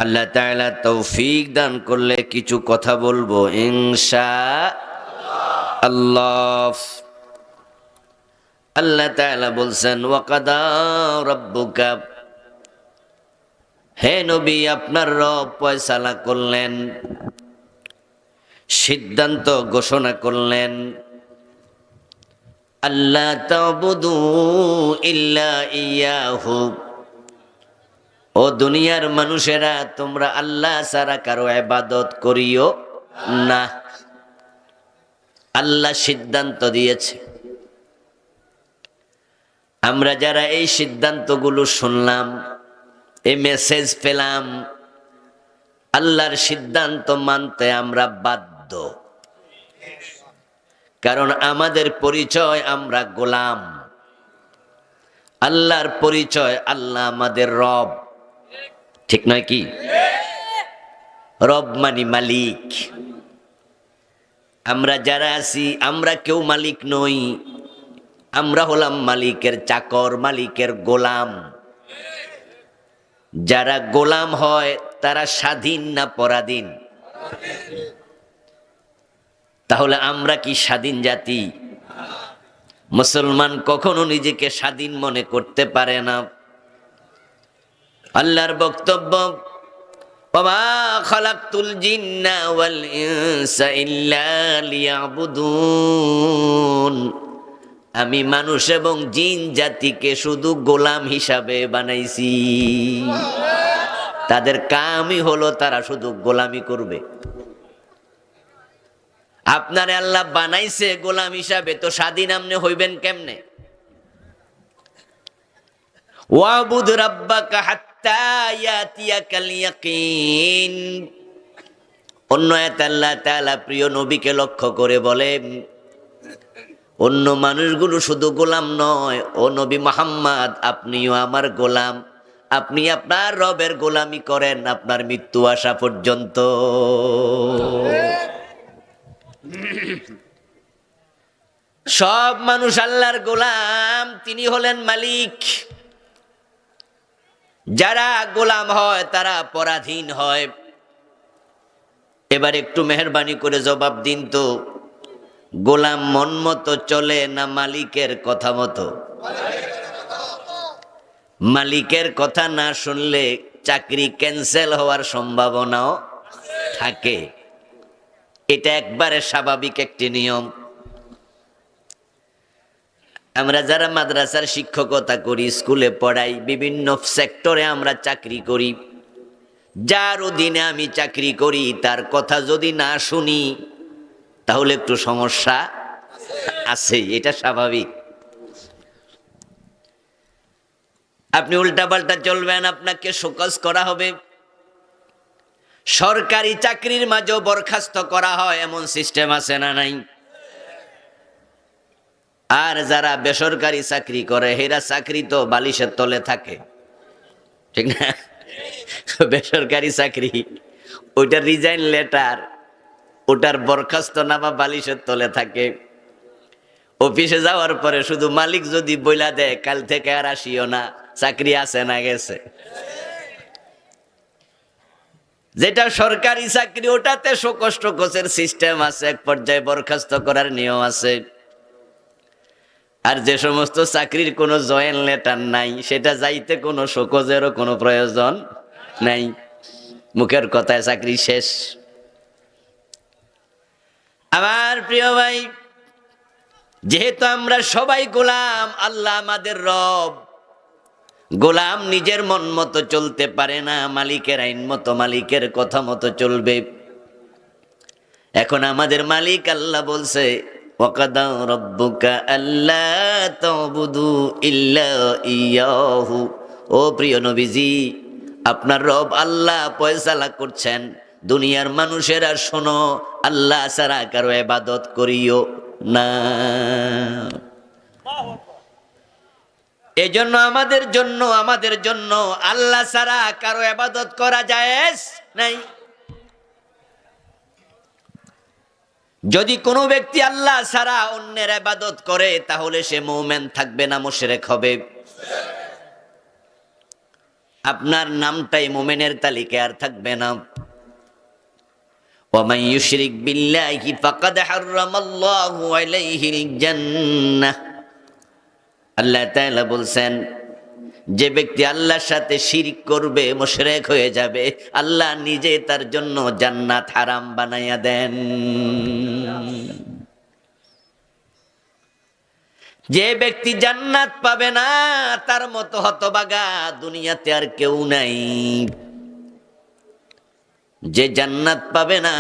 আল্লাহ তাআলা তৌফিক দান করলে কিছু কথা বলবো ইনশাআল্লাহ। আল্লাহ তাআলা বলছেন ওয়াকাদা রাব্বুকা, হে নবী আপনার রব ফয়সালা করলেন, সিদ্ধান্ত ঘোষণা করলেন, আল্লাহ তা'বুদু ইল্লা ইয়াহু, ও দুনিয়ার মানুষেরা তোমরা আল্লাহ ছাড়া কারো ইবাদত করিও না। আল্লাহ সিদ্ধান্ত দিয়েছে। আমরা যারা এই সিদ্ধান্তগুলো শুনলাম, এই মেসেজ পেলাম, আল্লাহর সিদ্ধান্ত মানতে আমরা বাধ্য। কারণ আমাদের পরিচয় আমরা গোলাম, আল্লাহর পরিচয় আল্লাহ আমাদের রব, ঠিক নয় কি? রব মানে মালিক। আমরা যারা আছি আমরা কেউ মালিক নই, আমরা হলাম মালিকের চাকর, মালিকের গোলাম। যারা গোলাম হয় তারা স্বাধীন না পরাধীন? তাহলে আমরা কি স্বাধীন জাতি? মুসলমান কখনো নিজেকে স্বাধীন মনে করতে পারে না। আল্লাহর বক্তব্য, ওয়া খালাকতুল জিন্না ওয়াল ইনসা ইল্লা লিয়াবুদুন, আমি মানুষ এবং জিন জাতিকে শুধু গোলাম হিসাবে বানাইছি। তাদের কামই হলো তারা শুধু গোলামি করবে। আপনারে আল্লাহ বানাইছে গোলাম হিসাবে, তো স্বাধীন আপনি হইবেন কেমনে? ওয়াবুদ রাব্বাকা হাত্তা ইয়াতিয়াকাল ইয়াকিন। অন্য আয়াতে আল্লাহ তাআলা প্রিয় নবীকে লক্ষ্য করে বলেন, অন্য মানুষগুলো শুধু গোলাম নয়, ও নবী মুহাম্মদ আপনিও আমার গোলাম। আপনি আপনার রবের গোলামি করেন আপনার মৃত্যু আসা পর্যন্ত। সব মানুষ আল্লাহর গোলাম, তিনি হলেন মালিক। যারা গোলাম হয় তারা পরাধীন হয়। এবার একটু মেহেরবানি করে জবাব দিন তো, গোলাম মন মতো চলে না মালিকের কথা মতো? মালিকের কথা না শুনলে চাকরি ক্যান্সেল হওয়ার সম্ভাবনাও থাকে। এটা একবারে স্বাভাবিক একটি নিয়ম। আমরা যারা মাদ্রাসার শিক্ষকতা করি, স্কুলে পড়াই, বিভিন্ন সেক্টরে আমরা চাকরি করি, যার অধীনে আমি চাকরি করি তার কথা যদি না শুনি তাহলে একটু সমস্যা আছে, এটা স্বাভাবিক। আপনি উল্টাপাল্টা চলবেন, আপনাকে শোকজ করা হবে। সরকারি চাকরির মাঝেও বরখাস্ত করা হয়, এমন সিস্টেম আছে না নাই? আর যারা বেসরকারি চাকরি করে এরা চাকরি তো বালিশের তলে থাকে, ঠিক না? বেসরকারি চাকরি, ওইটার রিজাইন লেটার, ওটার বরখাস্তনামা বালিশের তলে থাকে। অফিসে যাওয়ার পরে শুধু মালিক যদি বইলা দেয় কাল থেকে আর আসিও না, চাকরি আছে না গেছে। যেটা সরকারি চাকরি ওটাতে শোকজ টোকজের সিস্টেম আছে, এক পর্যায়ে বরখাস্ত করার নিয়ম আছে। আর যে সমস্ত চাকরির কোনো জয়েন লেটার নাই, সেটা যাইতে কোনো শোকজেরও কোনো প্রয়োজন নাই, মুখের কথায় চাকরি শেষ। আমার প্রিয় ভাই, যেহেতু আমরা সবাই গোলাম, আল্লাহ আমাদের রব। গোলাম নিজের মন মতো চলতে পারে না, মালিকের আইন মতো, মালিকের কথা মতো চলবে। এখন আমাদের মালিক আল্লাহ বলছে, ওয়াকাদা রাব্বুকা আল্লা তা'বুদু ইল্লা ইয়াহু, ও প্রিয় নবীজি আপনার রব আল্লাহ ফয়সালা করছেন, দুনিয়ার মানুষেরা শোনো, আল্লাহ ছাড়া কারো ইবাদত করিও না। এজন্য আমাদের জন্য আল্লাহ ছাড়া কারো ইবাদত করা জায়েজ নাই। যদি কোনো ব্যক্তি আল্লাহ ছাড়া অন্যের ইবাদত করে তাহলে সে মুমিন থাকবে না, মুশরিক হবে। আপনার নামটাই মুমিনের তালিকায় আর থাকবে না। ওয়া মান ইউশরিক বিল্লাহি ফাকাদ হারামাল্লাহু আলাইহিল জান্নাহ। আল্লাহ তাআলা বলছেন, যে ব্যক্তি আল্লাহর সাথে শিরক করবে, মুশরিক হয়ে যাবে, আল্লাহ নিজে তার জন্য জান্নাত হারাম বানাইয়া দেন। যে ব্যক্তি জান্নাত পাবে না, তার মতো হতভাগা দুনিয়াতে আর কেউ নাই। যে জান্নাত পাবে না,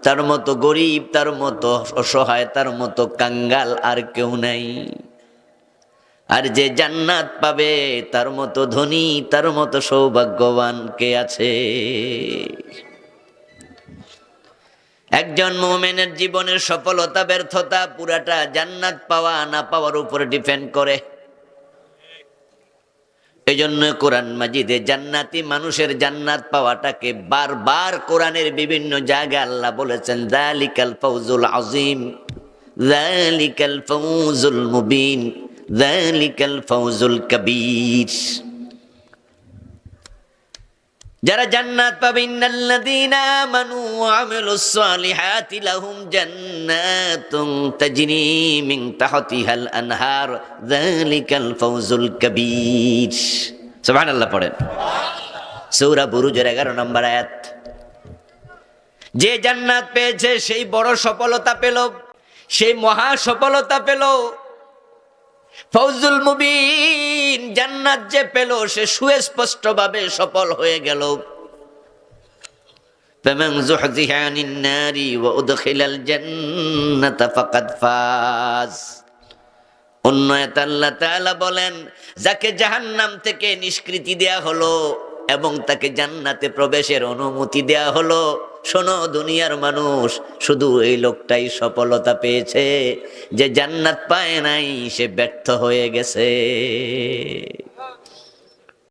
তার মতো গরিব, তার মতো অসহায়, তার মতো কাঙ্গাল আর কেউ নাই। আর যে জান্নাত পাবে, তার মতো ধনী, তার মতো সৌভাগ্যবান কে আছে? একজন মুমিনের জীবনের সফলতা ব্যর্থতা পুরাটা জান্নাত পাওয়া না পাওয়ার উপর ডিপেন্ড করে। এই জন্য কোরআন মাজিদে জান্নাতি মানুষের জান্নাত পাওয়াটাকে বারবার কোরআনের বিভিন্ন জায়গায় আল্লাহ বলেছেন, যালিকাল ফাউজুল আযীম, যালিকাল ফাউজুল মুবিন, যালিকাল ফাউজুল কাবীর। যারা জান্নাত পাবে, ইন্নাল্লাযীনা আমানু ওয়া আমিলুস সালিহাতি লাহুম জান্নাতুন তাজরি মিন তাহতিহাল আনহার, যালিকাল ফাউজুল কাবীর। সুবহানাল্লাহ পড়েন। সূরা বুরুজের 11 নম্বর আয়াত। যে জান্নাত পেয়েছে সেই বড় সফলতা পেল, সেই মহা সফলতা পেল। ফৌজুল মুবিন জান্নাত যে পেল, সে সুস্পষ্টভাবে সফল হয়ে গেল। ফামান যুহজিহা আনিন নারি ওয়া উদখিলাল জান্নাতা ফাকাদ ফাজ। অন্য আয়াতে আল্লাহ তাআলা বলেন, যাকে জাহান্নাম থেকে নিষ্কৃতি দেয়া হলো এবং তাকে জান্নাতে প্রবেশের অনুমতি দেয়া হলো, শোনো দুনিয়ার মানুষ, শুধু এই লোকটাই সফলতা পেয়েছে। যে জান্নাত পায় নাই সে ব্যর্থ হয়ে গেছে।